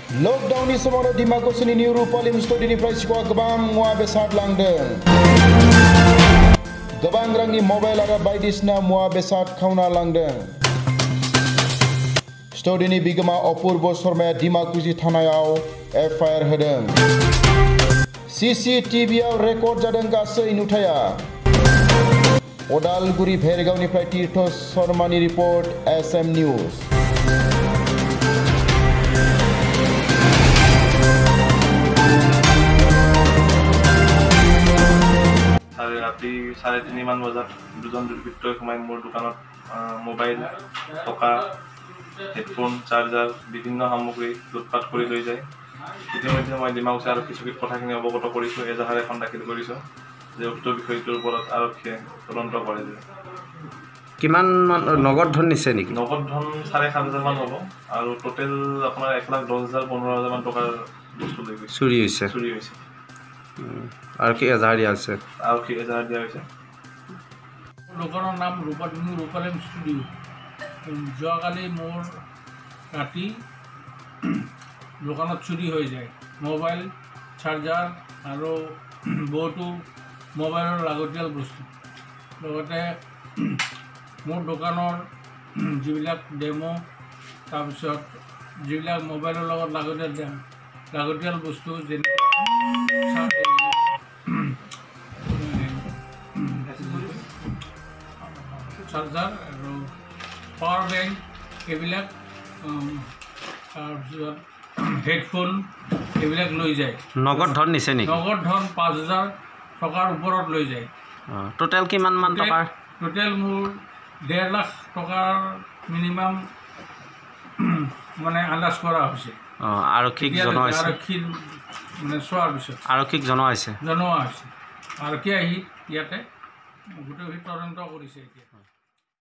Lockdown ni semua Dimago seni Niuru Polim Studio ni Praisiko Gebang mua besar langdeng. Gebang rangi mobile ada baidisna mua besar kauna langdeng. Studio ni bigama Opurbo Sormaya Dimakusi Thanayau FIR hedeng. CCTV आव record जादों गासै नुथाया उदालगुरि भेरगावनिफ्राय तीर्थ शर्मानि report SM news राति 3:30 मान बजात दुজন দুৰ্বৃত্তই সোমাই মোৰ দোকানত মোবাইল টকা হেডফোন চাৰ্জাৰ বিভিন্ন সামগ্ৰী লুটপাট কৰি লৈ যায় ইতিমধ্যে মই ডিমাকুছি আৰক্ষী চকীত কথাখিনি অৱগত কৰিছো এজাহাৰ এখন দাখিল কৰিছো যে উক্ত বিষয়টোৰ ওপৰত আৰক্ষীয়ে তদন্ত কৰে যে কিমান নগদ ধন নিছে নেকি নগদ ধন 7,500 মান হ'ব আৰু টোটেল আপোনাৰ 1,10,000 15,000 মান টকাৰ বস্তু লৈ গৈছে চুৰি হৈছে আৰু কি এজাহাৰ দিয়া আছে দোকানৰ নাম ৰূপালেম ষ্টুডিঅ যোৱাকালি মোৰ ৰাতি দোকানত চুৰি হৈ যায় মোবাইল চাৰ্জাৰ আৰু বহুতো মোবাইলৰ লাগতিয়াল বস্তু লগতে মোৰ দোকানৰ যিবিলাক ডেমো তাৰপিছত যিবিলাক মোবাইলৰ লগত লাগতিয়াল বস্তু যেনে চাৰ্জাৰ আৰু পাৱাৰ বেংক এইবিলাক তাৰপিছত হেডফোন এইবিলাক লৈ যায় নগদ ধন নিছে নেকি নগদ ধন 5,000 টকাৰ ওপৰত লৈ যায় টোটেল কিমান মান টকা টোটেল মোৰ 1.5 লাখ টকাৰ মিনিমাম মানে আন্দাজ কৰা হৈছে আৰক্ষীক জনোৱা হৈছে আৰক্ষীৰ মানে চোৱাৰ পিছত আৰক্ষীক জনোৱা হৈছে আৰক্ষী আহি ইয়াতে গোটেই তদন্ত কৰিছে এতিয়া